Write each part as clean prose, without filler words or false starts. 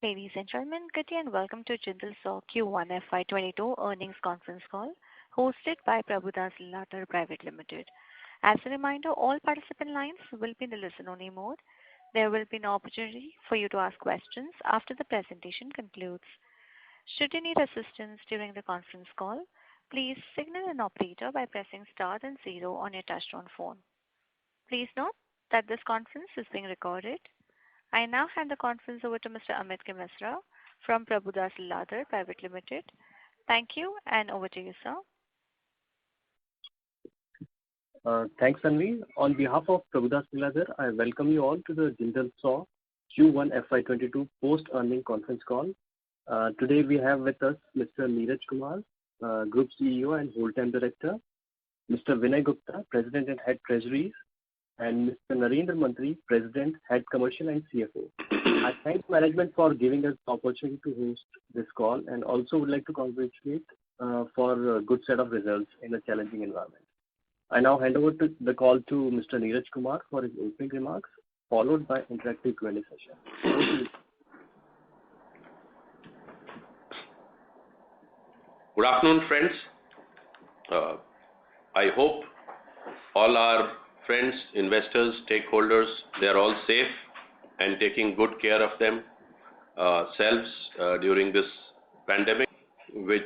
Ladies and gentlemen, good day and welcome to Jindal SAW Q1 FY22 earnings conference call hosted by Prabhudas Lilladher Private Limited. As a reminder, all participant lines will be in the listen-only mode. There will be an opportunity for you to ask questions after the presentation concludes. Should you need assistance during the conference call, please signal an operator by pressing star and 0 on your touchtone phone. Please note that this conference is being recorded. I now hand the conference over to Mr. Amit Misra from Prabhudas Lilladher Private Limited. Thank you, and over to you, sir. Thanks, Anvi. On behalf of Prabhudas Lilladher, I welcome you all to the Jindal SAW Q1 FY22 post-earning conference call. Today we have with us Mr. Neeraj Kumar, Group CEO and Whole-Time Director, Mr. Vinay Gupta, President and Head Treasuries, and Mr. Narendra Mantri, President, Head Commercial and CFO. I thank management for giving us the opportunity to host this call and also would like to congratulate for a good set of results in a challenging environment. I now hand over the call to Mr. Neeraj Kumar for his opening remarks, followed by interactive Q&A session. Good afternoon, friends. I hope all our friends, investors, stakeholders, they are all safe and taking good care of themselves during this pandemic, which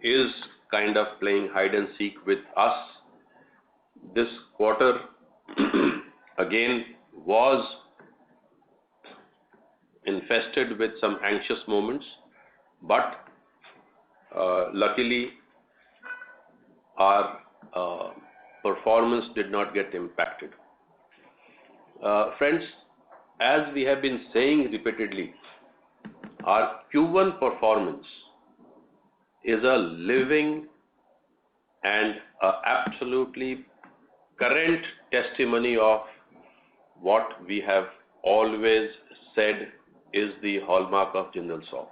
is kind of playing hide and seek with us. This quarter again was infested with some anxious moments, but luckily our performance did not get impacted. Friends, as we have been saying repeatedly, our Q1 performance is a living and absolutely current testimony of what we have always said is the hallmark of Jindal SAW.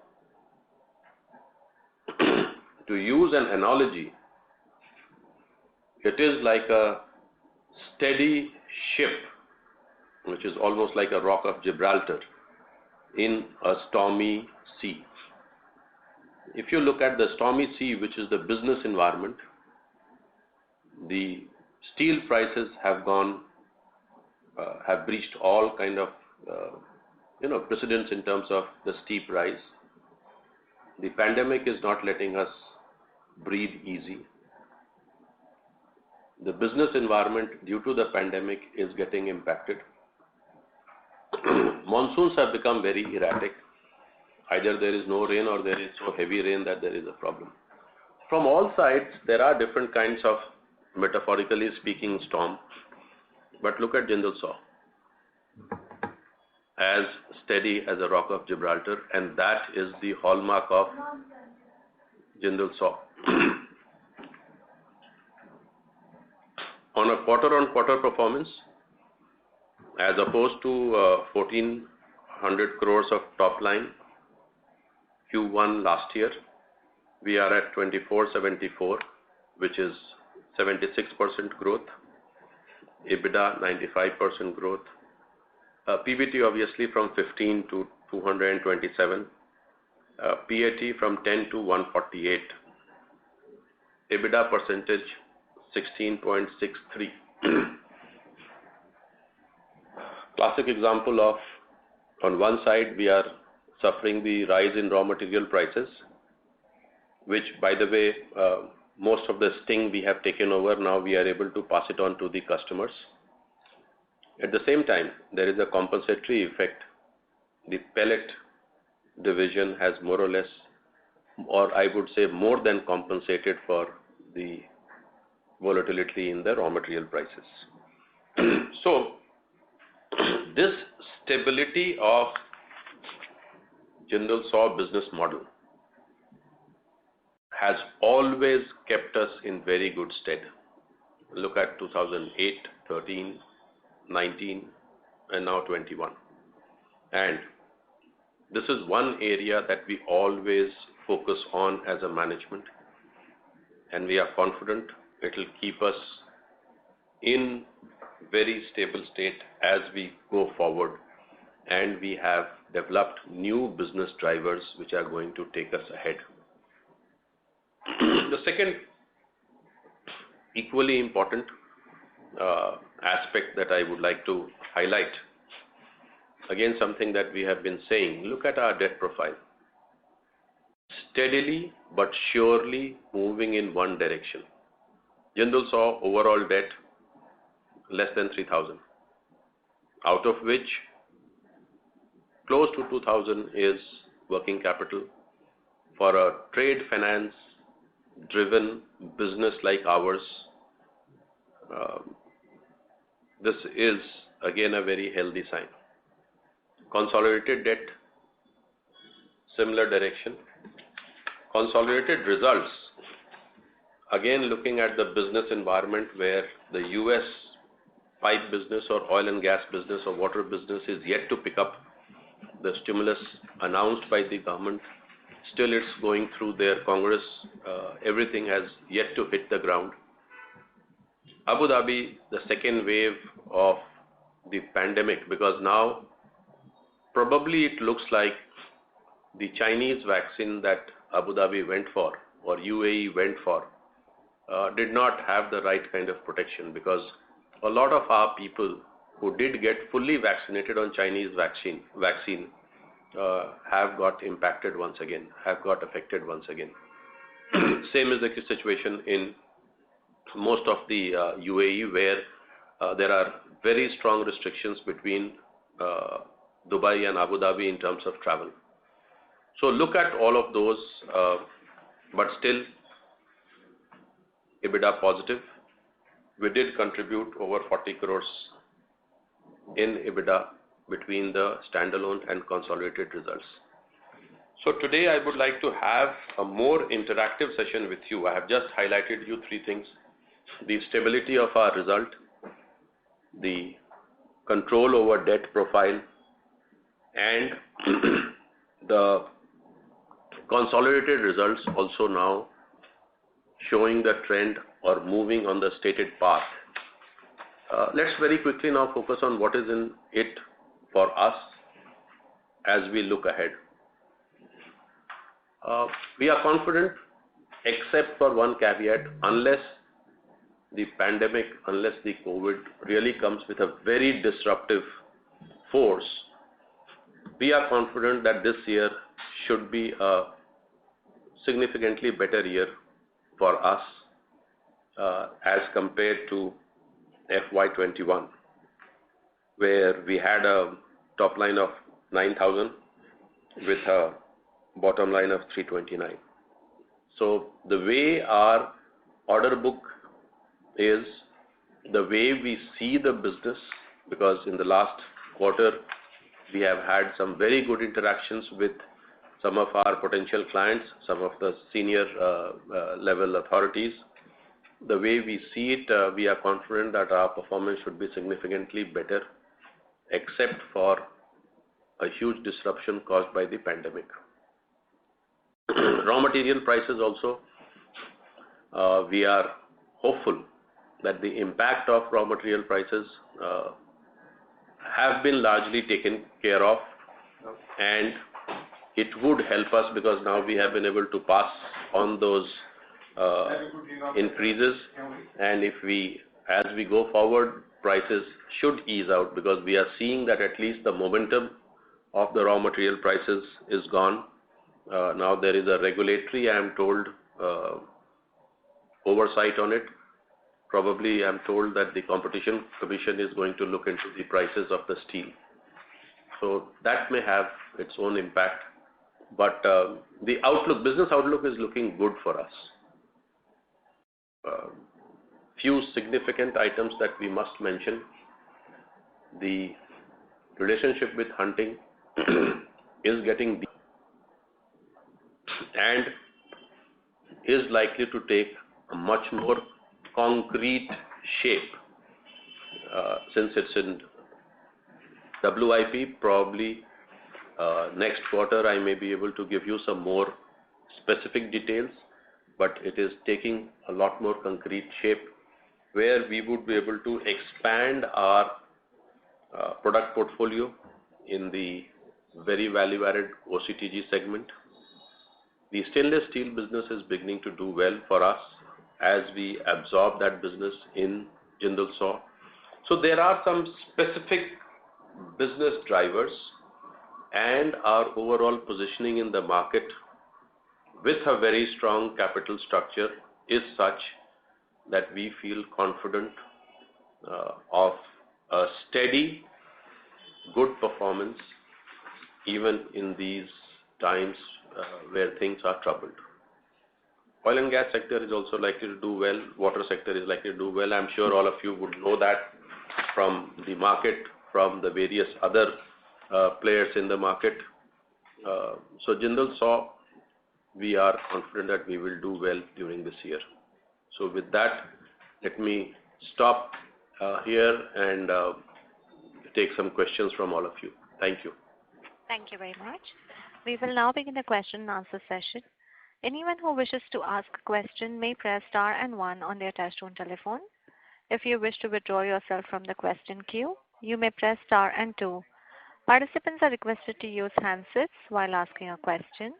To use an analogy, it is like a steady ship, which is almost like a rock of Gibraltar in a stormy sea. If you look at the stormy sea, which is the business environment, the steel prices have breached all kind of precedents in terms of the steep rise. The pandemic is not letting us breathe easy. The business environment due to the pandemic is getting impacted. Monsoons have become very erratic. Either there is no rain or there is so heavy rain that there is a problem. From all sides, there are different kinds of, metaphorically speaking, storm. But look at Jindal SAW, as steady as a rock of Gibraltar, and that is the hallmark of Jindal SAW. On a quarter-on-quarter performance, as opposed to 1400 crores of top line Q1 last year, we are at 2474, which is 76% growth, EBITDA 95% growth, PBT obviously from 15 to 227, PAT from 10 to 148, EBITDA percentage 16.63. Classic example of, on one side we are suffering the rise in raw material prices, which by the way, most of the sting we have taken over, now we are able to pass it on to the customers. At the same time, there is a compensatory effect. The pellet division has more or less, or I would say more than compensated for the volatility in the raw material prices. So, this stability of Jindal SAW business model has always kept us in very good stead. Look at 2008, 13, 19, and now 21. And this is one area that we always focus on as a management, and we are confident it will keep us in very stable state as we go forward and we have developed new business drivers which are going to take us ahead. The second equally important aspect that I would like to highlight, again something that we have been saying, look at our debt profile. Steadily but surely moving in one direction. Jindal SAW overall debt less than 3,000, out of which close to 2,000 is working capital. For a trade finance driven business like ours, this is again a very healthy sign. Consolidated debt, similar direction. Consolidated results, again looking at the business environment where the US pipe business or oil and gas business or water business is yet to pick up. The stimulus announced by the government, still it's going through their Congress. Everything has yet to hit the ground. Abu Dhabi, the second wave of the pandemic, because now probably it looks like the Chinese vaccine that Abu Dhabi went for or UAE went for did not have the right kind of protection, because a lot of our people who did get fully vaccinated on Chinese vaccine have got impacted once again, have got affected once again. Same is the situation in most of the UAE, where there are very strong restrictions between Dubai and Abu Dhabi in terms of travel. So look at all of those, but still EBITDA positive. We did contribute over 40 crores in EBITDA between the standalone and consolidated results. So today I would like to have a more interactive session with you. I have just highlighted you three things: the stability of our result, the control over debt profile, and the consolidated results also now showing the trend or moving on the stated path. Let's very quickly now focus on what is in it for us as we look ahead. We are confident, except for one caveat: unless the pandemic, unless the COVID really comes with a very disruptive force, we are confident that this year should be a significantly better year for us as compared to FY21, where we had a top line of 9,000 with a bottom line of 329. So the way our order book is, the way we see the business, because in the last quarter we have had some very good interactions with some of our potential clients, some of the senior level authorities. The way we see it, we are confident that our performance should be significantly better, except for a huge disruption caused by the pandemic. Raw material prices also, we are hopeful that the impact of raw material prices have been largely taken care of, and it would help us because now we have been able to pass on those increases, and as we go forward, prices should ease out, because we are seeing that at least the momentum of the raw material prices is gone. Now there is a regulatory, I am told, oversight on it. Probably I am told that the Competition Commission is going to look into the prices of the steel. So that may have its own impact. But the outlook, business outlook, is looking good for us. Few significant items that we must mention: the relationship with Hunting is getting deep and is likely to take a much more concrete shape since it's in WIP. Probably next quarter I may be able to give you some more specific details, but it is taking a lot more concrete shape, where we would be able to expand our product portfolio in the very value-added OCTG segment. The stainless steel business is beginning to do well for us as we absorb that business in Jindal SAW. So there are some specific business drivers, and our overall positioning in the market with a very strong capital structure is such that we feel confident of a steady, good performance even in these times where things are troubled. Oil and gas sector is also likely to do well. Water sector is likely to do well. I'm sure all of you would know that from the market, from the various other players in the market. So Jindal SAW, we are confident that we will do well during this year. So with that, let me stop here and take some questions from all of you. Thank you. Thank you very much. We will now begin the question and answer session. Anyone who wishes to ask a question may press star and 1 on their touchtone telephone. If you wish to withdraw yourself from the question queue, you may press star and 2. Participants are requested to use handsets while asking a question.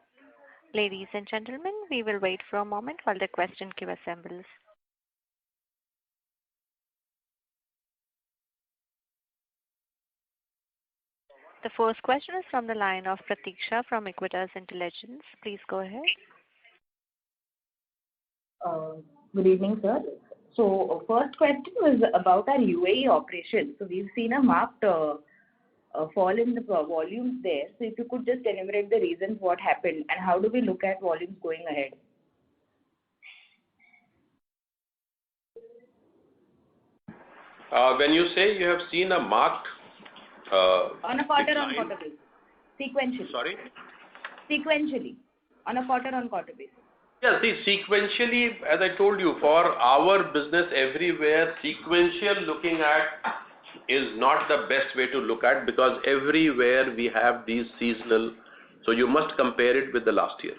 Ladies and gentlemen, we will wait for a moment while the question queue assembles. The first question is from the line of Pratiksha from Equitas Intelligence. Please go ahead. Good evening, sir. So, first question was about our UAE operation. So, we've seen a marked fall in the volumes there. So, if you could just enumerate the reasons what happened and how do we look at volumes going ahead? When you say you have seen a marked on a quarter-on-quarter basis. Sequentially. Sorry? Sequentially. On a quarter-on-quarter basis. Yeah, see, sequentially, as I told you, for our business everywhere, sequential looking at is not the best way to look at, because everywhere we have these seasonal, so you must compare it with the last year,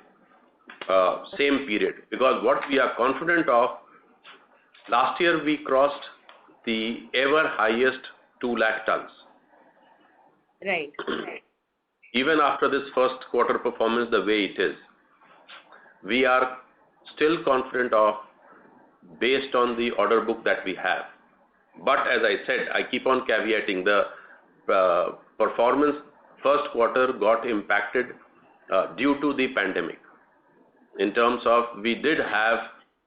same period. Because what we are confident of, last year we crossed the ever highest 2 lakh tons. Right. Even after this first quarter performance the way it is, we are still confident of, based on the order book that we have. But as I said, I keep on caveating, the performance first quarter got impacted due to the pandemic. In terms of, we did have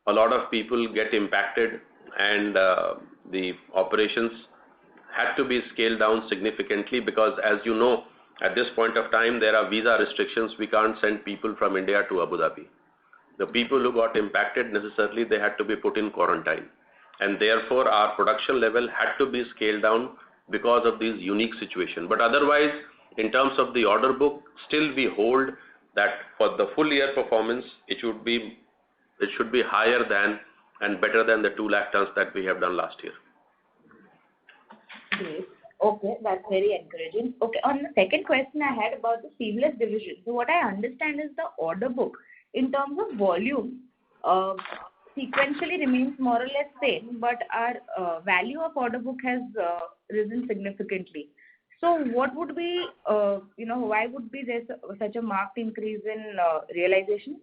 a lot of people get impacted, and the operations had to be scaled down significantly, because as you know, at this point of time there are visa restrictions. We can't send people from India to Abu Dhabi. The people who got impacted, necessarily they had to be put in quarantine, and therefore our production level had to be scaled down because of this unique situation. But otherwise, in terms of the order book, still we hold that for the full year performance, it should be higher than and better than the 2 lakh tons that we have done last year. Great. Okay, that's very encouraging. Okay, on the second question I had about the seamless division. So what I understand is the order book in terms of volume sequentially remains more or less same, but our value of order book has risen significantly. So what would be, why would be there such a marked increase in realization?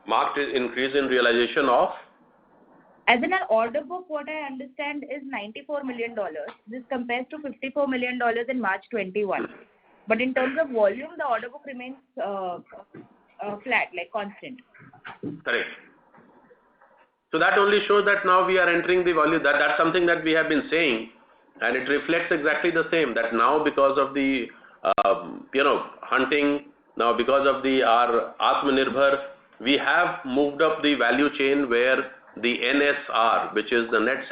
Marked increase in realization of? As in our order book, what I understand is $94 million. This compares to $54 million in March 21. But in terms of volume, the order book remains flat, like constant. Correct. So that only shows that now we are entering the volume. That's something that we have been saying, and it reflects exactly the same. That now, because of the hunting, now because of our Atmanirbhar, we have moved up the value chain where the NSR, which is the net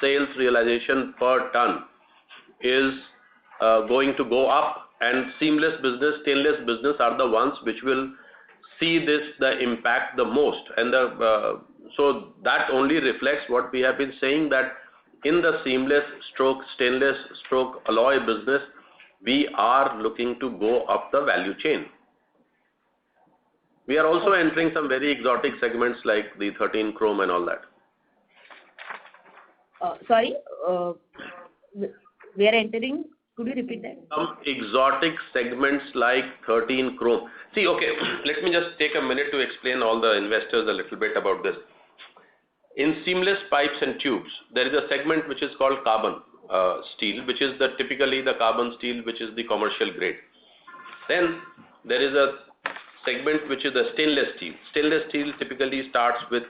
sales realization per ton, is going to go up, and seamless business, stainless business are the ones which will see the impact the most. And so that only reflects what we have been saying, that in the seamless stroke stainless stroke alloy business, we are looking to go up the value chain. We are also entering some very exotic segments like the 13 chrome and all that. Sorry? we are entering? Could you repeat that? Some exotic segments like 13 chrome. See, okay, let me just take a minute to explain all the investors a little bit about this. In seamless pipes and tubes, there is a segment which is called carbon steel, which is typically the carbon steel, which is the commercial grade. Then there is a segment which is the stainless steel. Stainless steel typically starts with,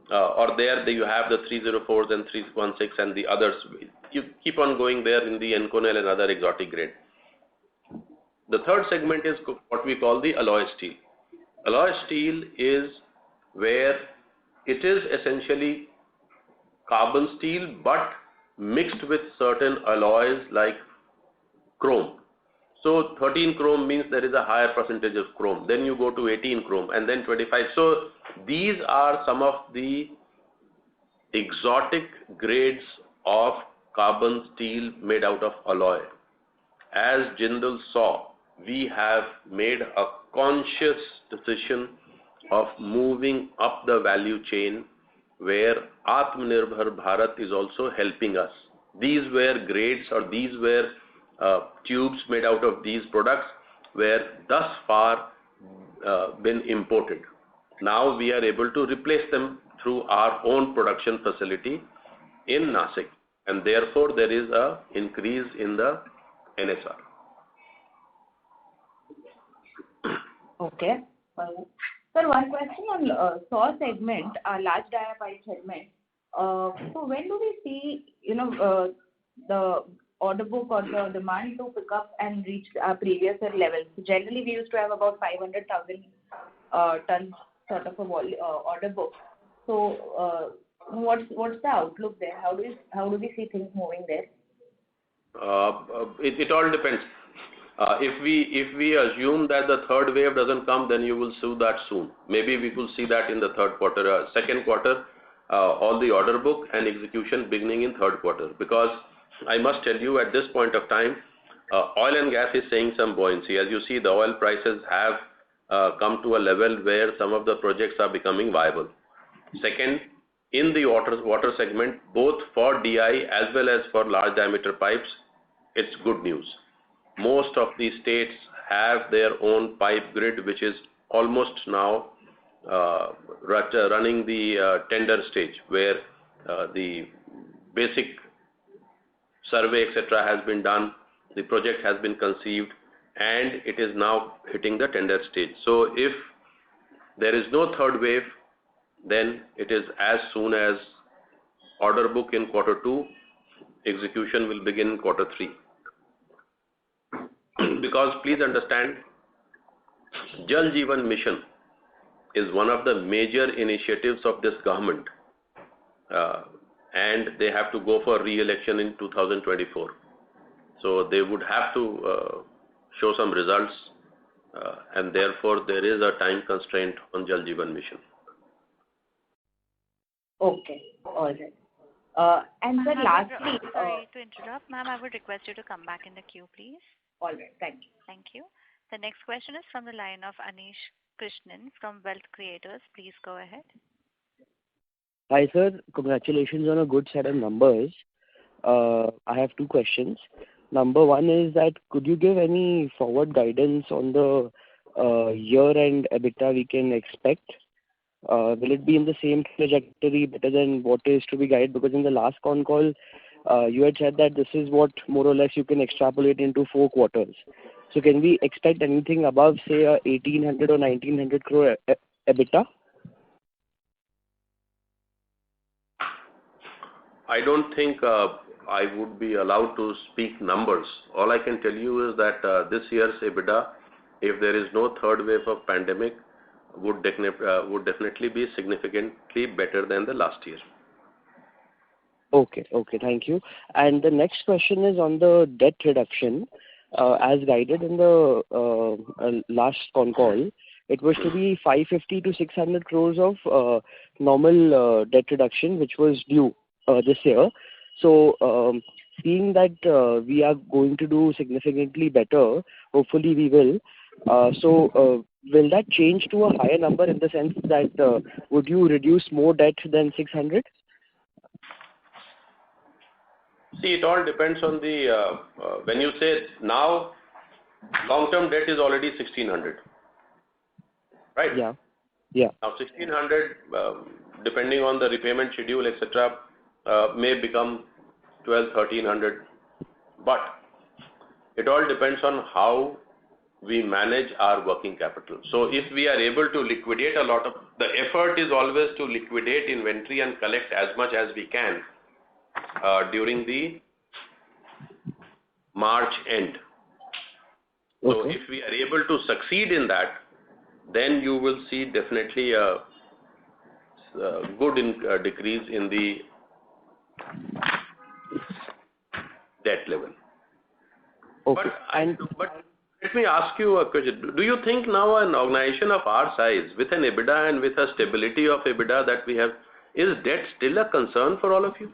you have the 304s and 316 and the others. You keep on going there in the Inconel and other exotic grade. The third segment is what we call the alloy steel. Alloy steel is where it is essentially carbon steel but mixed with certain alloys like chrome. So 13 chrome means there is a higher percentage of chrome. Then you go to 18 chrome and then 25. So these are some of the exotic grades of carbon steel made out of alloy. As Jindal SAW, we have made a conscious decision of moving up the value chain where Atmanirbhar Bharat is also helping us. These were grades or these were tubes made out of these products were thus far been imported. Now we are able to replace them through our own production facility in Nasik, and therefore there is a increase in the NSR. Okay. Sir, one question on SAW segment, large dia pipe segment. So when do we see, the order book or the demand to pick up and reach our previous levels? So generally, we used to have about 500,000 tons sort of a order book. So what's the outlook there? How do we see things moving there? It all depends. If we assume that the third wave doesn't come, then you will see that soon. Maybe we will see that in the third quarter, second quarter, all the order book and execution beginning in third quarter. Because I must tell you, at this point of time, oil and gas is seeing some buoyancy. As you see, the oil prices have come to a level where some of the projects are becoming viable. Second, in the water segment, both for DI as well as for large diameter pipes, it's good news. Most of the states have their own pipe grid, which is almost now running the tender stage, where the basic survey, etc., has been done, the project has been conceived, and it is now hitting the tender stage. So if there is no third wave, then it is as soon as order book in quarter 2, execution will begin in quarter 3. Because please understand, Jal Jeevan Mission is one of the major initiatives of this government, and they have to go for re-election in 2024. So they would have to show some results, and therefore there is a time constraint on Jal Jeevan Mission. Okay, all right. And then lastly... sorry to interrupt, ma'am, I would request you to come back in the queue, please. All right, thank you. Thank you. The next question is from the line of Anish Krishnan from Wealth Creators. Please go ahead. Hi, sir. Congratulations on a good set of numbers. I have 2 questions. Number 1 is that could you give any forward guidance on the year-end EBITDA we can expect? Will it be in the same trajectory, better than what is to be guided? Because in the last con call, you had said that this is what more or less you can extrapolate into 4 quarters. So can we expect anything above, say, 1,800 or 1,900 crore EBITDA? I don't think I would be allowed to speak numbers. All I can tell you is that this year's EBITDA, if there is no third wave of pandemic, would definitely be significantly better than the last year. Okay, thank you. And the next question is on the debt reduction. As guided in the last con call, it was to be 550 to 600 crores of normal debt reduction, which was due this year. So, seeing that we are going to do significantly better, hopefully we will. So, will that change to a higher number in the sense that would you reduce more debt than 600? See, it all depends on the, when you say now, long-term debt is already 1600, right? Yeah. Yeah. Now 1600, depending on the repayment schedule, etc., may become 1300, but it all depends on how we manage our working capital. So if we are able to liquidate a lot of, the effort is always to liquidate inventory and collect as much as we can during the March end. So Okay. if we are able to succeed in that, then you will see definitely a good decrease in the debt level. Okay. But let me ask you a question. Do you think now an organization of our size, with an EBITDA and with a stability of EBITDA that we have, is debt still a concern for all of you?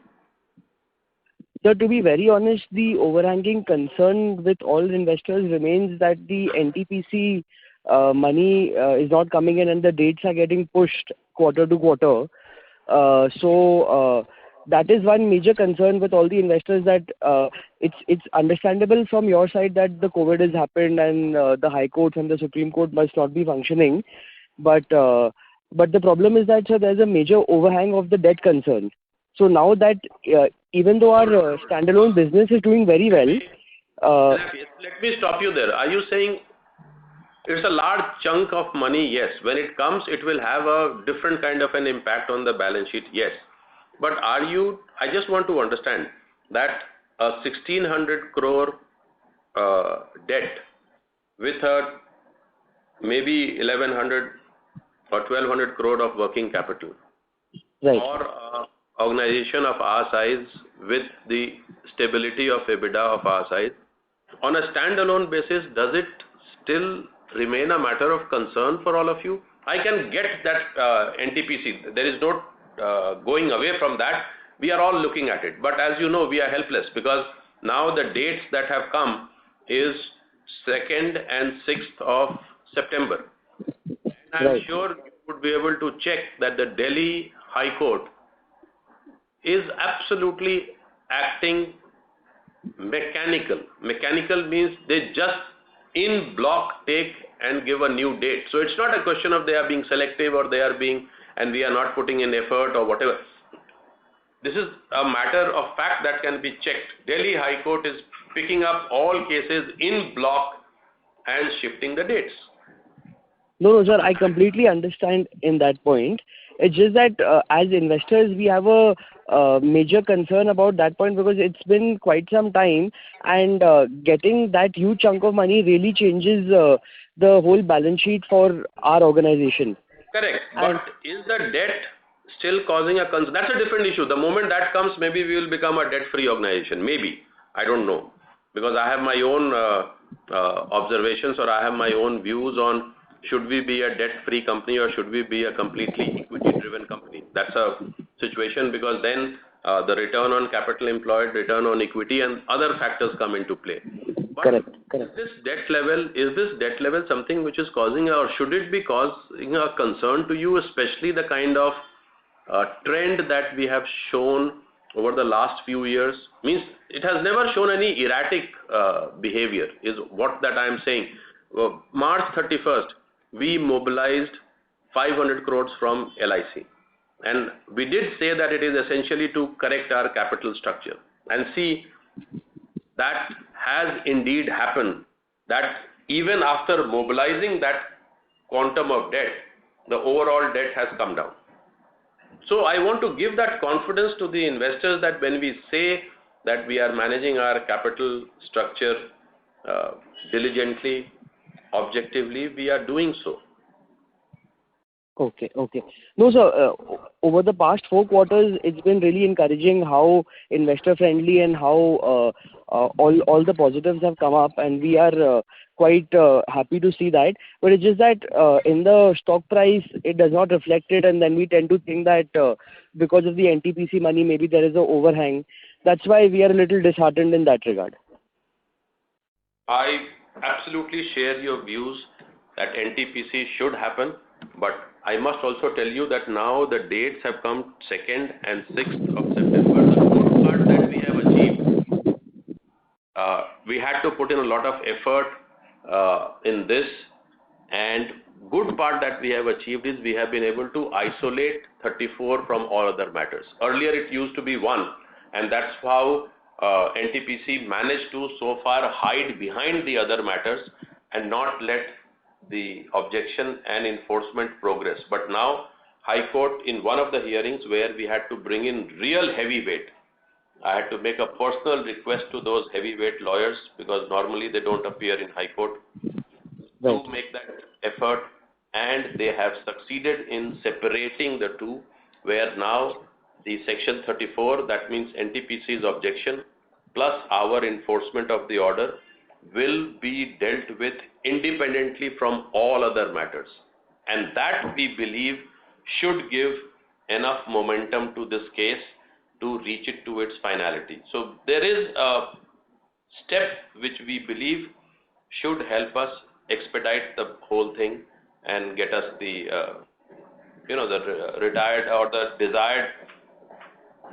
Sir, to be very honest, the overhanging concern with all investors remains that the NTPC money is not coming in and the dates are getting pushed quarter to quarter. So that is one major concern with all the investors, that it's understandable from your side that the COVID has happened and the High Court and the Supreme Court must not be functioning. But the problem is that, sir, there's a major overhang of the debt concern. So now that even though our standalone business is doing very well. Let me stop you there. Are you saying it's a large chunk of money? Yes. When it comes, it will have a different kind of an impact on the balance sheet. Yes. But I just want to understand that a 1600 crore debt with a maybe 1100 or 1200 crore of working capital, Right. or organization of our size with the stability of EBITDA of our size, on a standalone basis, does it still remain a matter of concern for all of you? I can get that NTPC. There is no going away from that. We are all looking at it. But as you know, we are helpless because now the dates that have come is 2nd and 6th of September. And I'm sure you would be able to check that the Delhi High Court is absolutely acting mechanical. Mechanical means they just in block take and give a new date. So it's not a question of they are being selective or they are being, and we are not putting in effort or whatever. This is a matter of fact that can be checked. Delhi High Court is picking up all cases in block and shifting the dates. No, sir, I completely understand in that point. It's just that as investors, we have a major concern about that point because it's been quite some time, and getting that huge chunk of money really changes the whole balance sheet for our organization. Correct. But is the debt still causing a concern? That's a different issue. The moment that comes, maybe we will become a debt-free organization. Maybe. I don't know. Because I have my own observations, or I have my own views on should we be a debt-free company or should we be a completely equity-driven company. That's a situation because then the return on capital employed, return on equity and other factors come into play. But Correct. Is this debt level something which is causing, or should it be causing a concern to you, especially the kind of trend that we have shown over the last few years? Means it has never shown any erratic behavior, is what that I am saying. March 31st, we mobilized 500 crores from LIC. And we did say that it is essentially to correct our capital structure. And see, that has indeed happened, that even after mobilizing that quantum of debt, the overall debt has come down. So I want to give that confidence to the investors that when we say that we are managing our capital structure diligently, objectively, we are doing so. Okay. No, sir, over the past 4 quarters, it's been really encouraging how investor-friendly and how all the positives have come up, and we are quite happy to see that. But it's just that in the stock price, it does not reflect it, and then we tend to think that because of the NTPC money, maybe there is an overhang. That's why we are a little disheartened in that regard. I absolutely share your views that NTPC should happen, but I must also tell you that now the dates have come 2nd and 6th of September. The good part that we have achieved we had to put in a lot of effort in this, and good part that we have achieved is we have been able to isolate 34 from all other matters. Earlier it used to be one, and that's how NTPC managed to so far hide behind the other matters and not let the objection and enforcement progress. But now High Court, in one of the hearings where we had to bring in real heavyweight, I had to make a personal request to those heavyweight lawyers, because normally they don't appear in High Court, to make that effort, and they have succeeded in separating the two, where now the section 34, that means NTPC's objection plus our enforcement of the order, will be dealt with independently from all other matters. And that, we believe, should give enough momentum to this case to reach it to its finality. So there is a step which we believe should help us expedite the whole thing and get us the the retired or the desired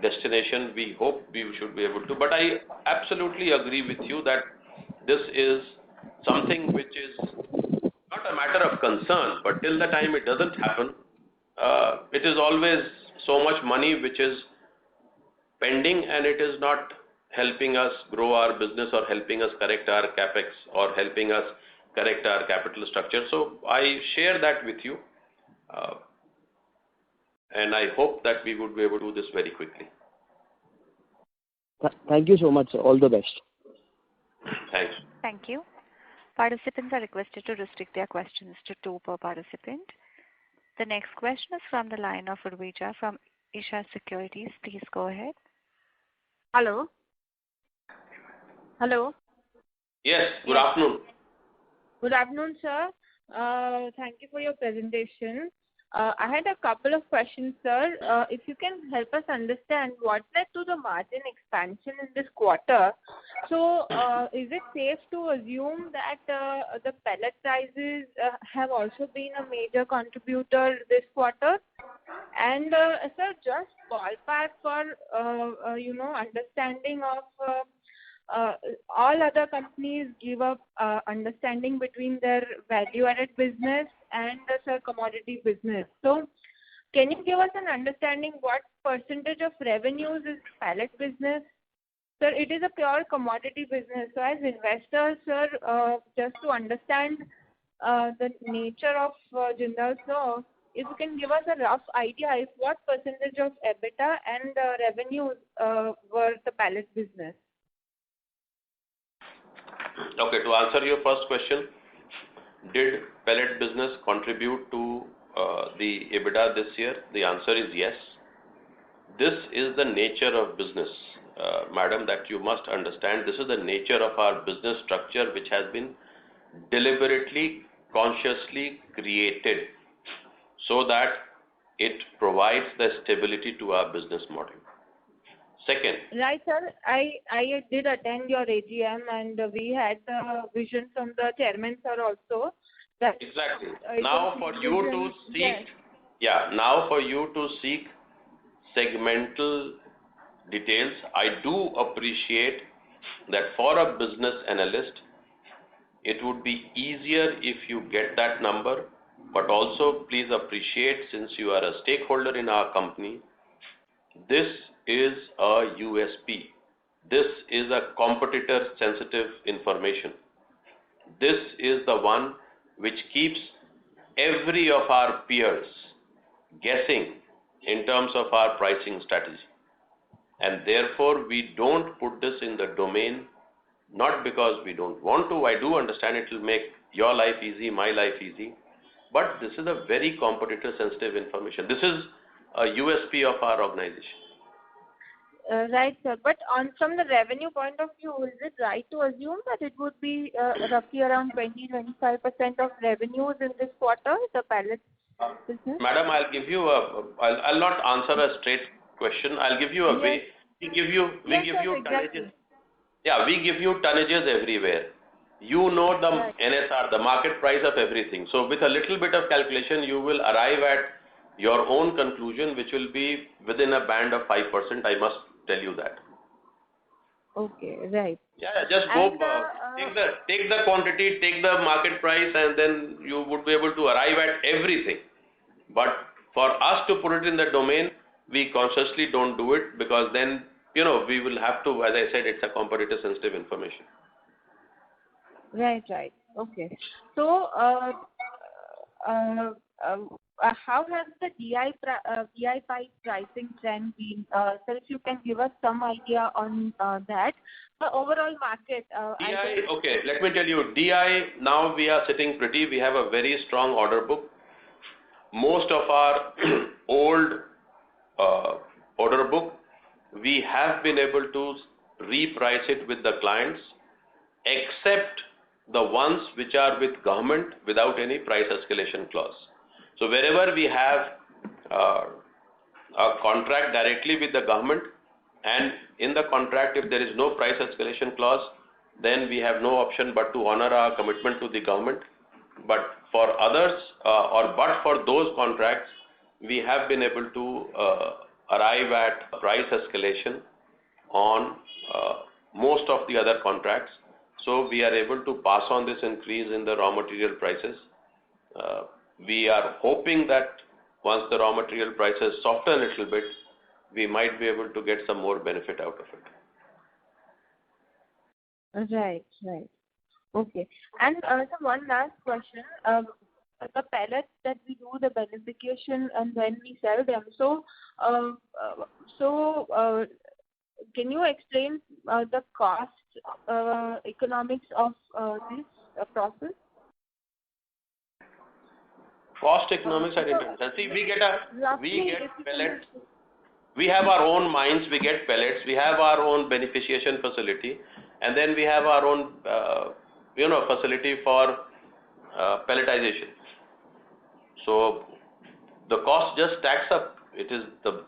destination. We hope we should be able to. But I absolutely agree with you that this is something which is not a matter of concern, but till the time it doesn't happen, it is always so much money which is pending, and it is not helping us grow our business or helping us correct our capex or helping us correct our capital structure. So I share that with you, and I hope that we would be able to do this very quickly. Thank you so much, sir. All the best. Thanks. Thank you. Participants are requested to restrict their questions to 2 per participant. The next question is from the line of Urvija from Isha Securities. Please go ahead. Hello. Hello. Yes, good afternoon. Good afternoon, sir. Thank you for your presentation. I had a couple of questions, sir. If you can help us understand what led to the margin expansion in this quarter. So, is it safe to assume that the pellet prices have also been a major contributor this quarter? And, sir, just ballpark for, understanding of all other companies give up understanding between their value-added business and the commodity business. So, can you give us an understanding what percentage of revenues is pellet business? Sir, it is a pure commodity business. So, as investors, sir, just to understand the nature of Jindal SAW, if you can give us a rough idea, if what percentage of EBITDA and revenues were the pellet business? Okay, to answer your first question, did pellet business contribute to the EBITDA this year? The answer is yes. This is the nature of business, madam, that you must understand. This is the nature of our business structure, which has been deliberately, consciously created so that it provides the stability to our business model. Second. Right, sir. I did attend your AGM, and we had the vision from the chairman, sir, also. That exactly. Now for you to seek, now for you to seek segmental details, I do appreciate that for a business analyst, it would be easier if you get that number, but also please appreciate, since you are a stakeholder in our company, this is a USP. This is a competitor-sensitive information. This is the one which keeps every of our peers guessing in terms of our pricing strategy. And therefore, we don't put this in the domain, not because we don't want to. I do understand it will make your life easy, my life easy. But this is a very competitor-sensitive information. This is a USP of our organization. Right, sir. But from the revenue point of view, is it right to assume that it would be roughly around 20-25% of revenues in this quarter, the pellet business? Madam, I'll give you I'll not answer a straight question. I'll give you a way. We give you tonnages. Exactly. Yeah, we give you tonnages everywhere. You know the right. NSR, the market price of everything. So with a little bit of calculation, you will arrive at your own conclusion, which will be within a band of 5%. I must tell you that. Okay, right. Yeah, just go, And take the quantity, take the market price, and then you would be able to arrive at everything. But for us to put it in the domain, we consciously don't do it, because then, we will have to, as I said, it's a competitor sensitive information. right. Okay. So, how has the DI pipe pricing trend been? Sir, if you can give us some idea on that. The overall market, DI, okay, let me tell you, DI, now we are sitting pretty. We have a very strong order book. Most of our old order book, we have been able to reprice it with the clients, except the ones which are with government without any price escalation clause. So wherever we have a contract directly with the government, and in the contract if there is no price escalation clause, then we have no option but to honor our commitment to the government. But for others, but for those contracts, we have been able to arrive at price escalation on most of the other contracts. So we are able to pass on this increase in the raw material prices. We are hoping that once the raw material prices soften a little bit, we might be able to get some more benefit out of it. Right. Okay. And so one last question. The pellets that we do the beneficiation and then we sell them. So, can you explain the cost economics of this process? Cost economics, I didn't understand. See, we get pellets. We have our own mines, we get pellets, we have our own beneficiation facility, and then we have our own, facility for pelletization. So the cost just stacks up. It is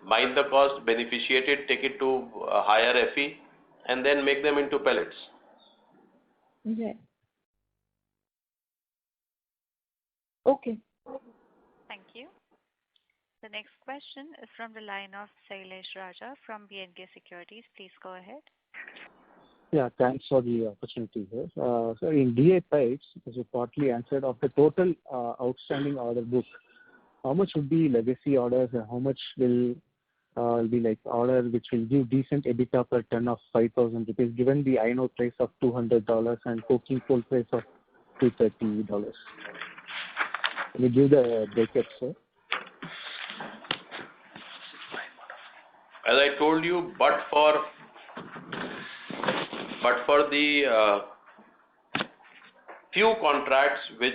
mine the cost, beneficiate it, take it to a higher Fe, and then make them into pellets. Okay. Thank you. The next question is from the line of Sailesh Raja from B&K Securities. Please go ahead. Yeah, thanks for the opportunity here. So in DI pipes, as you partly answered, of the total outstanding order book, how much would be legacy orders and how much will be like order which will give decent EBITDA per ton of 5,000 rupees, given the iron ore price of $200 and coking coal price of $230? Can you give the breakup, sir? As I told you, but for the few contracts which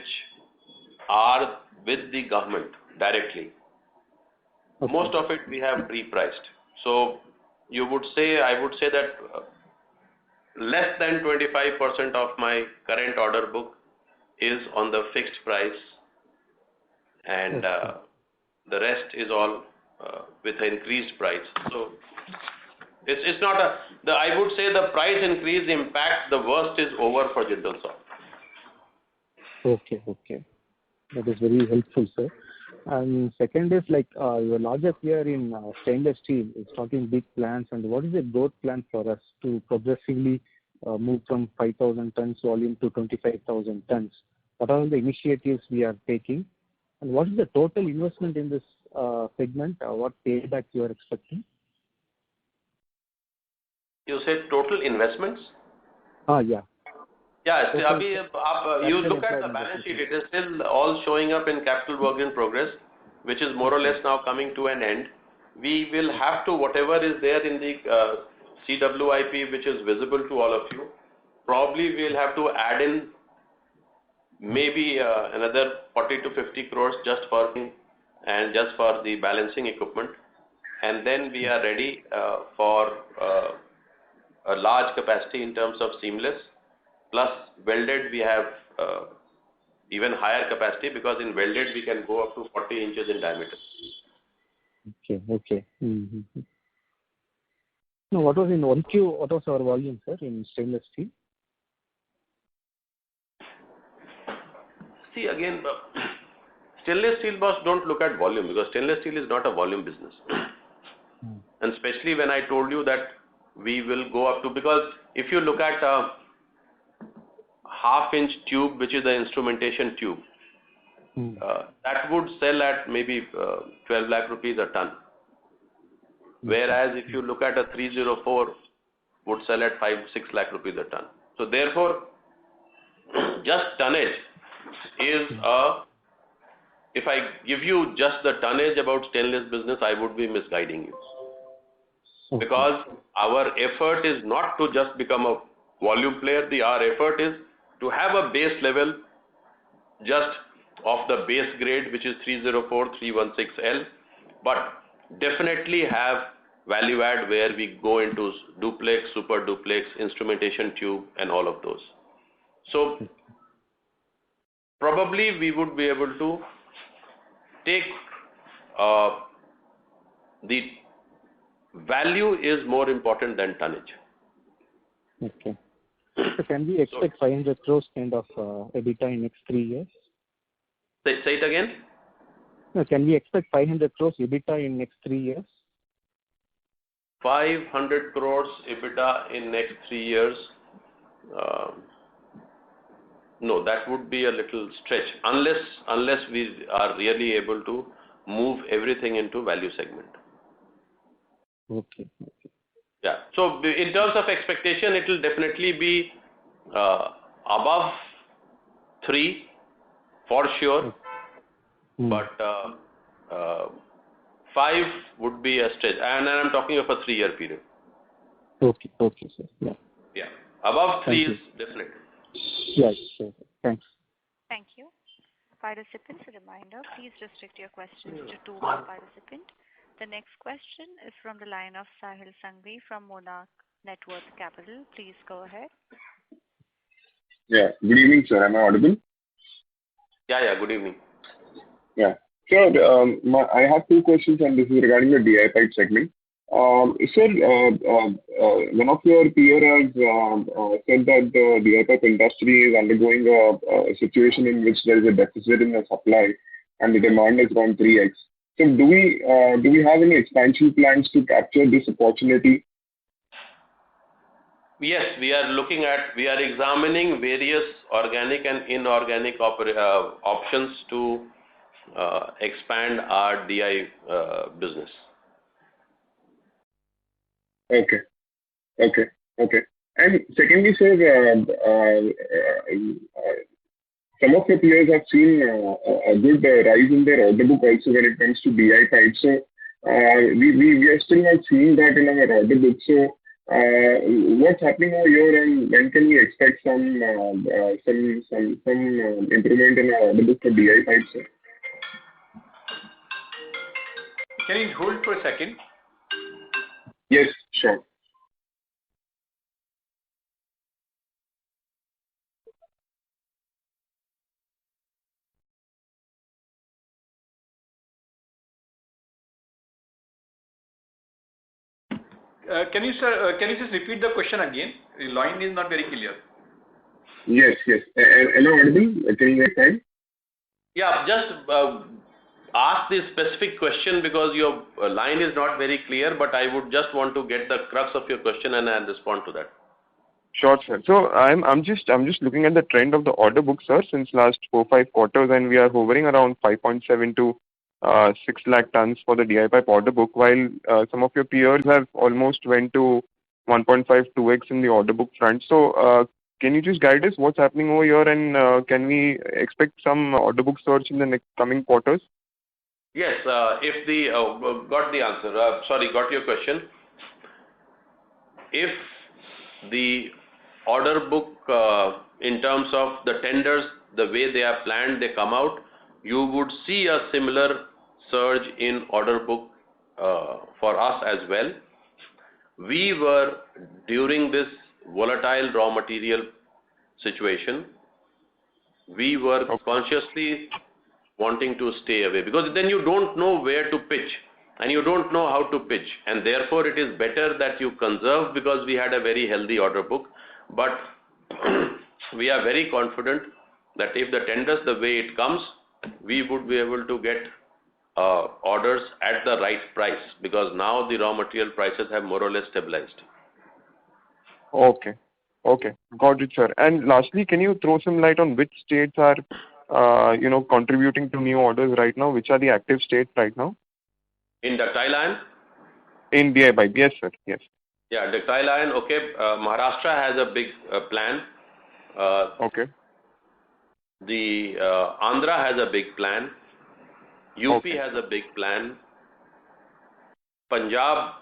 are with the government directly, okay, most of it we have repriced. So I would say that less than 25% of my current order book is on the fixed price, and the rest is all with an increased price. So it's not I would say the price increase impact, the worst is over for Jindal SAW. Okay. That is very helpful, sir. And second is like your largest peer in stainless steel is talking big plans, and what is the growth plan for us to progressively move from 5,000 tons volume to 25,000 tons? What are the initiatives we are taking? And what is the total investment in this segment? What payback you are expecting? You said total investments? Yeah. Yeah, you look at the balance sheet, it is still all showing up in capital work in progress, which is more or less now coming to an end. We will have to, whatever is there in the CWIP, which is visible to all of you, probably we'll have to add in maybe another 40 to 50 crores just for the balancing equipment, and then we are ready for a large capacity in terms of seamless, plus welded we have even higher capacity, because in welded we can go up to 40 inches in diameter. Okay. Mm-hmm. No, what was in 1Q, what was our volume, sir, in stainless steel? See, again, stainless steel boss don't look at volume, because stainless steel is not a volume business. And especially when I told you that we will go up to, because if you look at a half-inch tube, which is the instrumentation tube, that would sell at maybe 12 lakh rupees a ton. Whereas if you look at a 304, would sell at 5-6 lakh rupees a ton. So therefore, just tonnage is if I give you just the tonnage about stainless business, I would be misguiding you. Okay. Because our effort is not to just become a volume player. Our effort is to have a base level just of the base grade, which is 304, 316L, but definitely have value add where we go into duplex, super duplex, instrumentation tube and all of those. So probably we would be able to take the value is more important than tonnage. Okay. So can we expect 500 crores kind of EBITDA in next 3 years? Say it again. No, can we expect 500 crores EBITDA in next 3 years? 500 crores EBITDA in next 3 years. No, that would be a little stretch unless we are really able to move everything into value segment. Okay. Yeah. So in terms of expectation, it will definitely be above 3 for sure, but 5 would be a stretch, and I'm talking of a 3-year period. Okay, sir. Yeah. Above 3 Thank is you. definite. Yes, sure. Thanks. Thank you. Participants, a reminder, please restrict your questions to 2 per participant. The next question is from the line of Sahil Sanghvi from Monarch Networth Capital. Please go ahead. Yeah. Good evening, sir. Am I audible? Yeah. Good evening. Yeah. Sir, I have 2 questions, and this is regarding the DI pipe segment. Sir, one of your peers has said that the DI pipe industry is undergoing a situation in which there is a deficit in the supply and the demand is around 3x. So do we have any expansion plans to capture this opportunity? Yes, we are examining various organic and inorganic options to expand our DI business. Okay. And secondly, sir, some of your peers have seen a good rise in their order book also when it comes to DI pipes. So we are still not seeing that in our order book. So what's happening over here, and when can we expect some improvement in our order book for DI pipes, sir? Can you hold for a second? Yes, sure. Can you just repeat the question again? The line is not very clear. Yes. Am I audible? Can you hear me? Yeah, just ask the specific question because your line is not very clear, but I would just want to get the crux of your question and I'll respond to that. Sure, sir. So I'm just looking at the trend of the order book, sir, since last 4-5 quarters, and we are hovering around 5.7 to 6 lakh tons for the DI pipe order book, while some of your peers have almost went to 1.5-2x in the order book front. So can you just guide us what's happening over here, and can we expect some order book surge in the next coming quarters? Yes, got the answer. Got your question. If the order book in terms of the tenders, the way they are planned, they come out, you would see a similar surge in order book for us as well. We were, during this volatile raw material situation, we were consciously wanting to stay away, because then you don't know where to pitch and you don't know how to pitch, and therefore it is better that you conserve, because we had a very healthy order book. But we are very confident that if the tenders, the way it comes, we would be able to get orders at the right price, because now the raw material prices have more or less stabilized. Okay. Okay. Got it, sir. And lastly, can you throw some light on which states are, contributing to new orders right now? Which are the active states right now? In ductile iron? In DI pipe. Yes, sir. Yes. Yeah, ductile iron. Okay. Maharashtra has a big plan. Okay. The Andhra has a big plan. UP has a big plan. Punjab,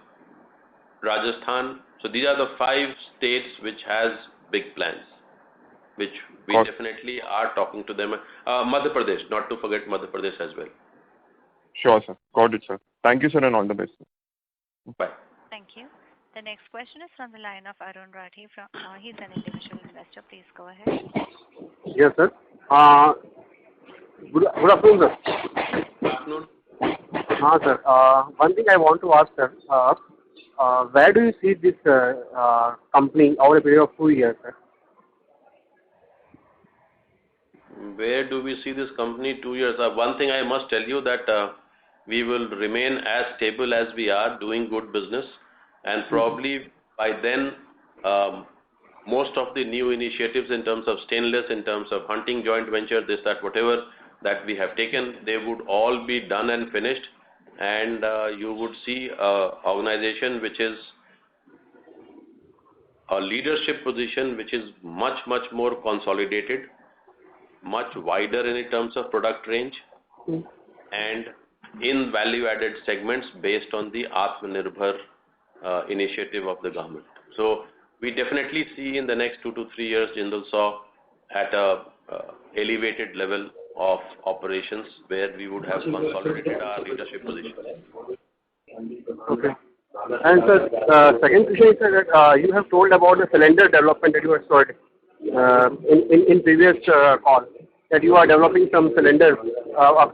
Rajasthan. So these are the 5 states which has big plans, which we definitely are talking to them. Madhya Pradesh, not to forget Madhya Pradesh as well. Sure, sir. Got it, sir. Thank you, sir, and all the best. Bye. Thank you. The next question is from the line of Arun Rathi. He's an individual investor. Please go ahead. Yes, sir. Good afternoon, sir. Good afternoon. Sir. One thing I want to ask, sir. Where do you see this company over a period of 2 years, sir? Where do we see this company 2 years? One thing I must tell you that we will remain as stable as we are, doing good business, and probably by then most of the new initiatives in terms of stainless, in terms of hunting joint venture, this, that, whatever that we have taken, they would all be done and finished, and you would see an organization which is a leadership position which is much, much more consolidated, much wider in terms of product range, and in value-added segments based on the Atmanirbhar initiative of the government. So we definitely see in the next 2 to 3 years Jindal SAW at a elevated level of operations where we would have consolidated our leadership position. Okay. And sir, second question is that you have told about the cylinder development that you have showed in previous call, that you are developing some cylinders,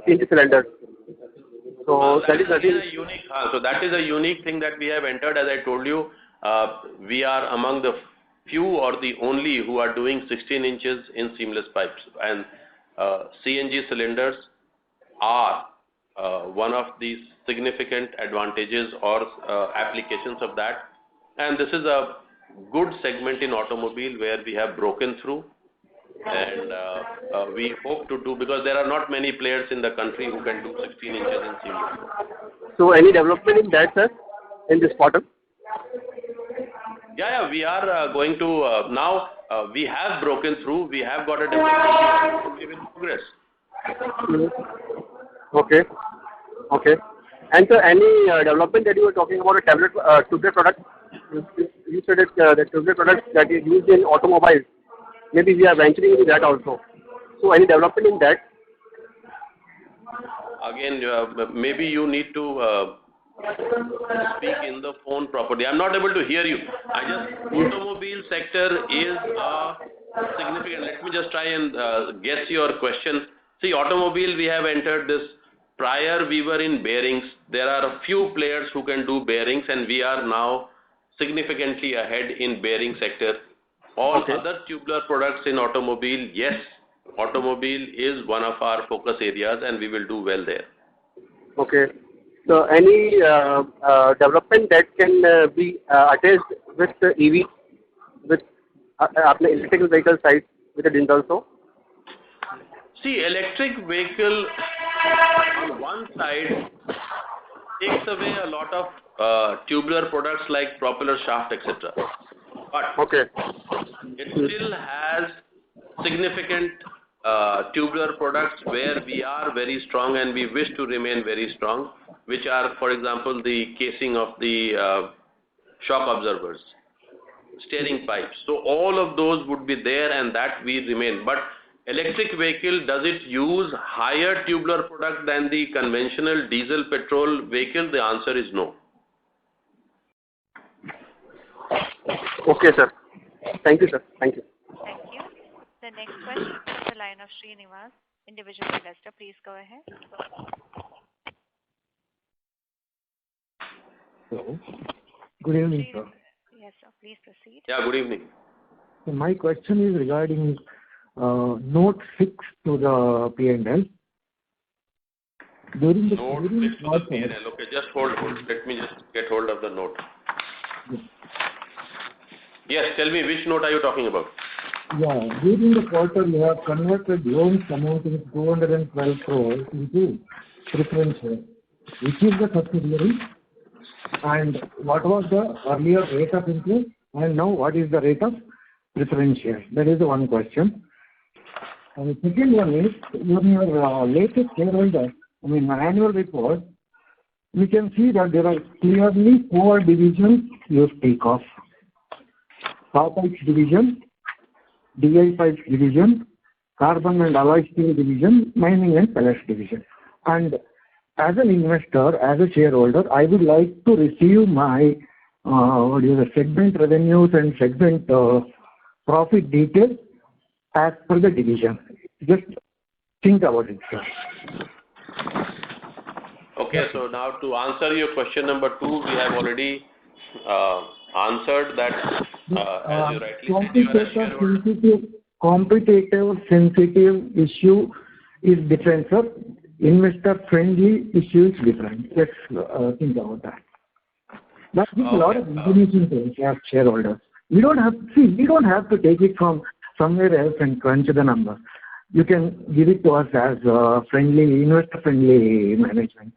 CNG cylinders. So that is a unique. So that is a unique thing that we have entered. As I told you, we are among the few or the only who are doing 16 inches in seamless pipes, and CNG cylinders are one of these significant advantages or applications of that. And this is a good segment in automobile where we have broken through, and we hope to do, because there are not many players in the country who can do 16 inches in seamless. So any development in that, sir, in this quarter? Yeah, we are going to now. We have broken through. We have got a development in progress. Okay. And sir, any development that you were talking about, a tubular product? You said that the tubular product that is used in automobiles. Maybe we are venturing into that also. So any development in that? Again, maybe you need to speak in the phone properly. I'm not able to hear you. Automobile sector is significant. Let me just try and guess your question. See, automobile, we have entered this. Prior, we were in bearings. There are a few players who can do bearings, and we are now significantly ahead in bearing sector. All other tubular products in automobile, yes, automobile is one of our focus areas, and we will do well there. Okay. So any development that can be attached with EV, with electrical vehicle side, with the Jindal SAW? See, electric vehicle on one side takes away a lot of tubular products like propeller shaft, etc. But it still has significant tubular products where we are very strong and we wish to remain very strong, which are, for example, the casing of the shock absorbers, steering pipes. So all of those would be there, and that we remain. But electric vehicle, does it use higher tubular product than the conventional diesel petrol vehicle? The answer is no. Okay, sir. Thank you, sir. Thank you. Thank you. The next question is the line of Srinivas, individual investor. Please go ahead. Hello. Good evening, sir. Yes, sir. Please proceed. Yeah, good evening. So my question is regarding note 6 to the P&L. During the note 6 to the P&L. Okay, just hold. Let me just get hold of the note. Yes. Yes, tell me, which note are you talking about? Yeah. During the quarter, you have converted loans amounting to 212 crores into preference shares. Which is the subsidiary? And what was the earlier rate of interest? And now what is the rate of preference share? That is the one question. And the second one is, in your latest shareholder, annual report, we can see that there are clearly 4 divisions you speak of. Power Pipes division, DI Pipes division, Carbon and Alloy Steel division, Mining and Pellets division. And as an investor, as a shareholder, I would like to receive my segment revenues and segment profit details as per the division. Just think about it, sir. Okay, so now to answer your question number 2, we have already answered that, as you rightly said, you are a shareholder. Competitive sensitive issue is different, sir. Investor friendly issue is different. Let's think about that. That gives a lot of information to us as shareholders. We don't have to take it from somewhere else and crunch the number. You can give it to us as investor friendly management.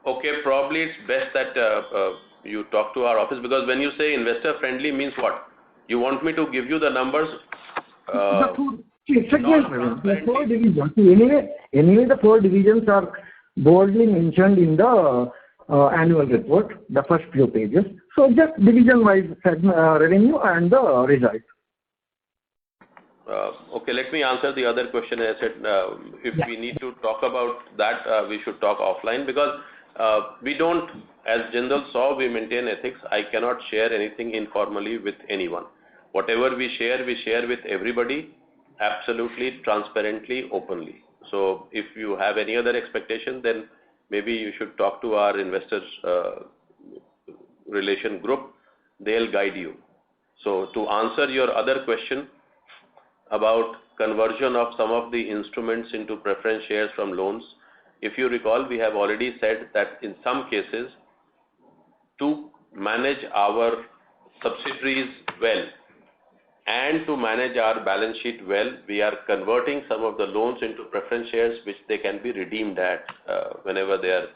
Okay, probably it's best that you talk to our office, because when you say investor friendly means what? You want me to give you the numbers? The 4 divisions. Anyway, the 4 divisions are boldly mentioned in the annual report, the first few pages. So just division-wise revenue and the result. Okay, let me answer the other question. I said if we need to talk about that, we should talk offline, because we don't, as Jindal SAW, we maintain ethics. I cannot share anything informally with anyone. Whatever we share with everybody, absolutely, transparently, openly. So if you have any other expectation, then maybe you should talk to our investors relation group. They'll guide you. So to answer your other question about conversion of some of the instruments into preference shares from loans, if you recall, we have already said that in some cases, to manage our subsidiaries well and to manage our balance sheet well, we are converting some of the loans into preference shares which they can be redeemed at whenever they are.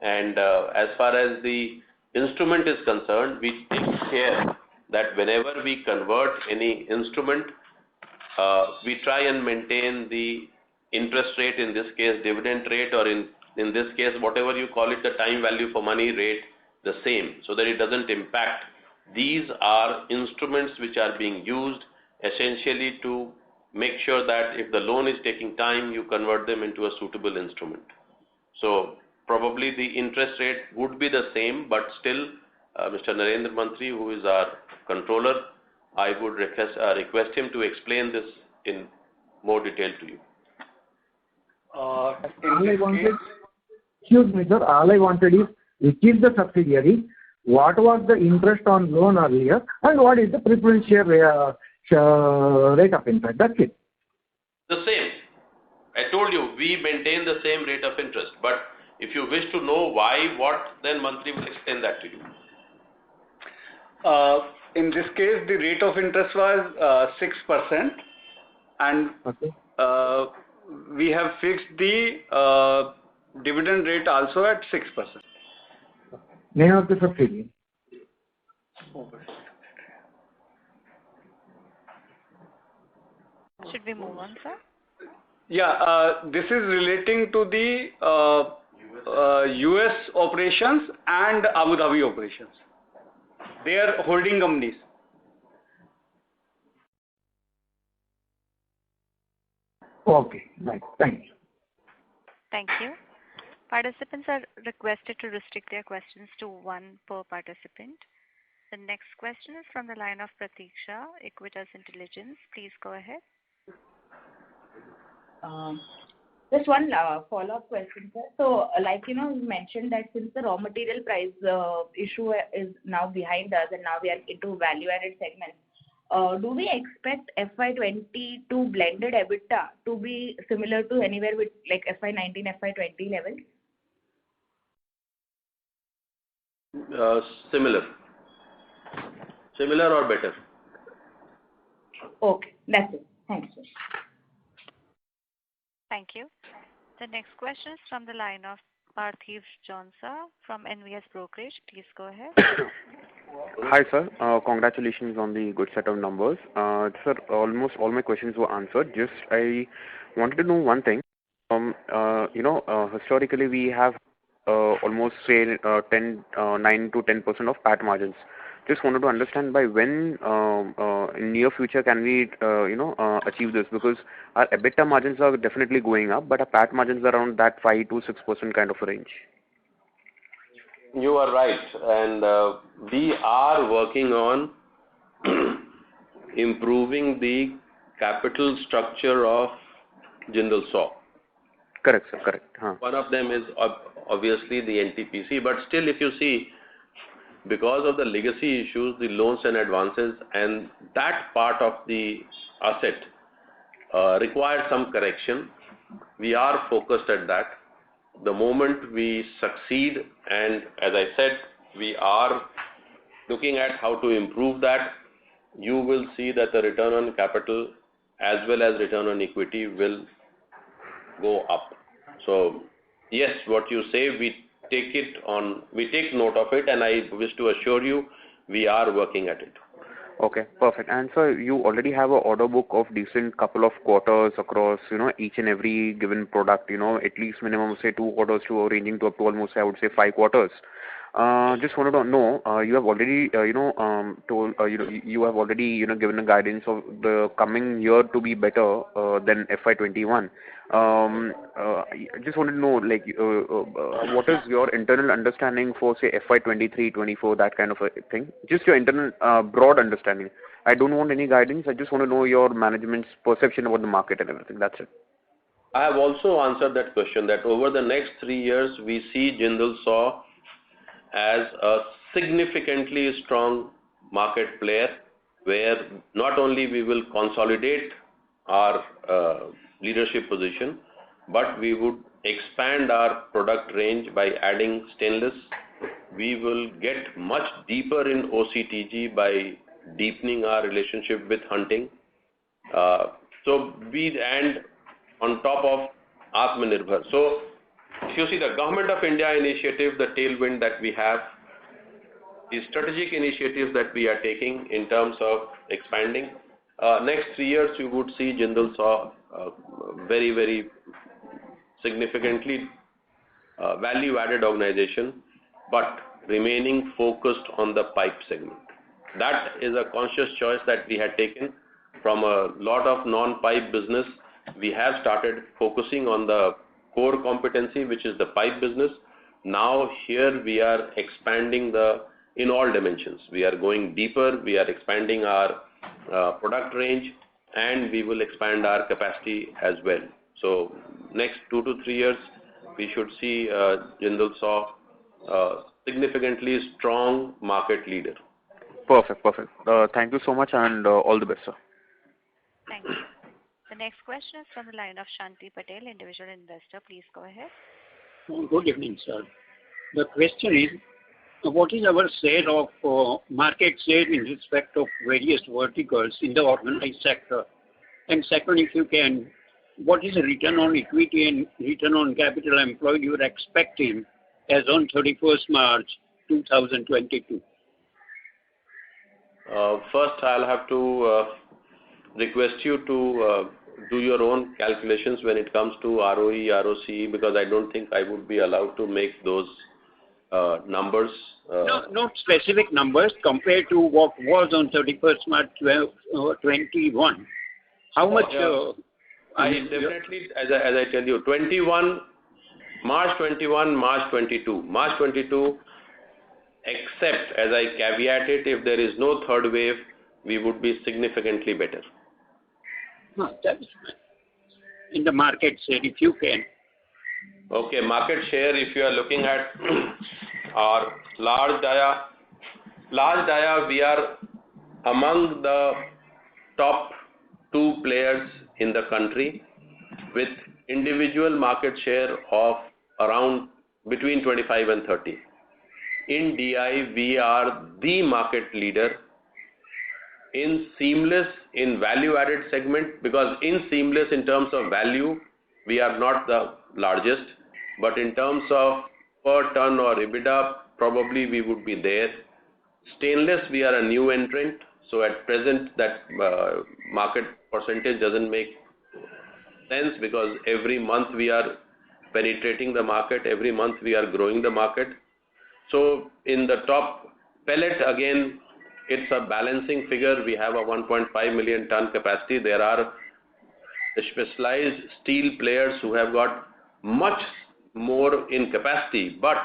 And as far as the instrument is concerned, we take care that whenever we convert any instrument, we try and maintain the interest rate, in this case dividend rate, or in this case whatever you call it, the time value for money rate, the same, so that it doesn't impact. These are instruments which are being used essentially to make sure that if the loan is taking time, you convert them into a suitable instrument. So probably the interest rate would be the same, but still Mr. Narendra Mantri, who is our controller, I would request him to explain this in more detail to you. Excuse me, sir. All I wanted is, which is the subsidiary, what was the interest on loan earlier, and what is the preference share rate of interest? That's it. The same. I told you, we maintain the same rate of interest. But if you wish to know why, what, then Mantri will explain that to you. In this case, the rate of interest was 6%, and we have fixed the dividend rate also at 6%. Name of the subsidiary. Should we move on, sir? Yeah, this is relating to the US operations and Abu Dhabi operations. They are holding companies. Okay, right. Thanks. Thank you. Participants are requested to restrict their questions to 1 per participant. The next question is from the line of Pratiksha, Equitas Intelligence. Please go ahead. Just one follow-up question, sir. So, you mentioned that since the raw material price issue is now behind us and now we are into value-added segments, do we expect FY22 blended EBITDA to be similar to anywhere with like FY19, FY20 levels? Similar or better. Okay, that's it. Thanks, sir. Thank you. The next question is from the line of Parthiv Jonsa from NVS Brokerage. Please go ahead. Hi, sir. Congratulations on the good set of numbers. Sir, almost all my questions were answered. Just I wanted to know one thing. Historically we have almost say 9 to 10% of PAT margins. Just wanted to understand by when in near future can we achieve this, because our EBITDA margins are definitely going up, but our PAT margins are around that 5 to 6% kind of a range. You are right, and we are working on improving the capital structure of Jindal SAW. Correct, sir. Correct. One of them is obviously the NTPC, but still, if you see, because of the legacy issues, the loans and advances, and that part of the asset requires some correction. We are focused at that. The moment we succeed, and as I said, we are looking at how to improve that, you will see that the return on capital as well as return on equity will go up. So yes, what you say, we take note of it, and I wish to assure you we are working at it. Okay, perfect. And so you already have an order book of decent couple of quarters across, each and every given product, at least minimum, say 2 quarters to ranging to up to almost, I would say, 5 quarters. Just wanted to know, you have already, told, you have already, given a guidance of the coming year to be better than FY21. Just wanted to know, like, what is your internal understanding for, say, FY23, 24, that kind of a thing? Just your internal broad understanding. I don't want any guidance. I just want to know your management's perception about the market and everything. That's it. I have also answered that question, that over the next 3 years, we see Jindal SAW as a significantly strong market player, where not only we will consolidate our leadership position, but we would expand our product range by adding stainless. We will get much deeper in OCTG by deepening our relationship with Hunting. And on top of Atmanirbhar. So if you see the Government of India initiative, the tailwind that we have, the strategic initiatives that we are taking in terms of expanding, next 3 years you would see Jindal SAW very, very significantly value-added organization, but remaining focused on the pipe segment. That is a conscious choice that we had taken. From a lot of non-pipe business, we have started focusing on the core competency, which is the pipe business. Now here we are expanding in all dimensions. We are going deeper, we are expanding our product range, and we will expand our capacity as well. So next 2 to 3 years, we should see Jindal SAW significantly strong market leader. Perfect. Thank you so much, and all the best, sir. Thank you. The next question is from the line of Shanti Patel, individual investor. Please go ahead. Good evening, sir. The question is, what is our share of market share in respect of various verticals in the organized sector? And second, if you can, what is the return on equity and return on capital employed you are expecting as on 31st March 2022? First, I'll have to request you to do your own calculations when it comes to ROE, ROCE, because I don't think I would be allowed to make those numbers. No, not specific numbers compared to what was on 31st March 21. How much? I definitely, as I tell you, March 21, March 22. March 22, except, as I caveat it, if there is no third wave, we would be significantly better. No, that is fine. In the market share, if you can. Okay, market share, if you are looking at our large dia, we are among the top 2 players in the country with individual market share of around between 25 and 30. in DI, we are the market leader. In seamless, in value-added segment, because in seamless, in terms of value, we are not the largest, but in terms of per ton or EBITDA, probably we would be there. Stainless, we are a new entrant, so at present that market percentage doesn't make sense, because every month we are penetrating the market, every month we are growing the market. So in the top pellet, again, it's a balancing figure. We have a 1.5 million ton capacity. There are specialized steel players who have got much more in capacity, but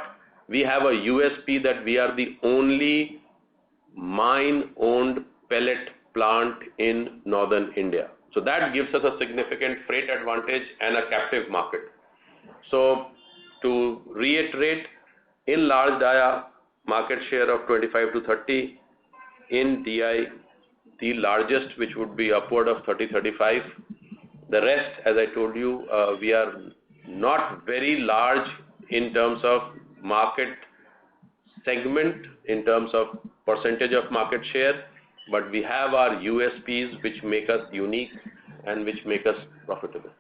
we have a USP that we are the only mine-owned pellet plant in northern India. So that gives us a significant freight advantage and a captive market. So to reiterate, in large dia, market share of 25 to 30, in DI, the largest, which would be upward of 30-35. The rest, as I told you, we are not very large in terms of market segment, in terms of percentage of market share, but we have our USPs which make us unique and which make us profitable.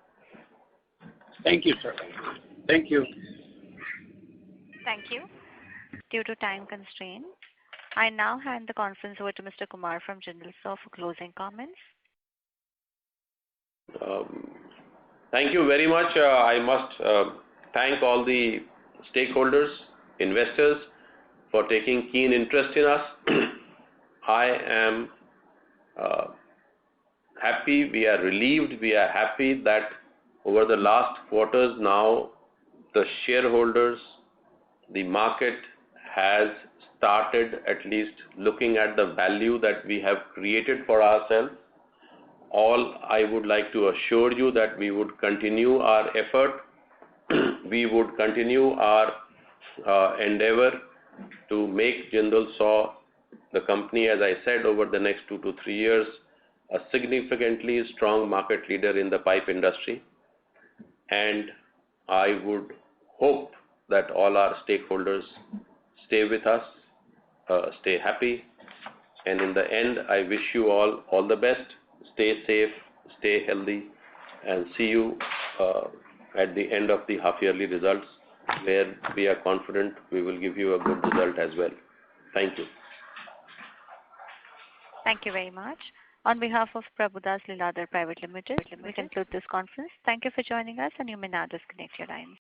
Thank you, sir. Thank you. Thank you. Due to time constraint, I now hand the conference over to Mr. Kumar from Jindal SAW for closing comments. Thank you very much. I must thank all the stakeholders, investors, for taking keen interest in us. I am happy, we are relieved, we are happy that over the last quarters now, the shareholders, the market has started at least looking at the value that we have created for ourselves. All I would like to assure you that we would continue our effort, we would continue our endeavor to make Jindal SAW, the company, as I said, over the next 2 to 3 years, a significantly strong market leader in the pipe industry. And I would hope that all our stakeholders stay with us, stay happy, and in the end, I wish you all the best. Stay safe, stay healthy, and see you at the end of the half-yearly results, where we are confident we will give you a good result as well. Thank you. Thank you very much. On behalf of Prabhudas Lilladher Private Limited, we conclude this conference. Thank you for joining us, and you may now disconnect your lines.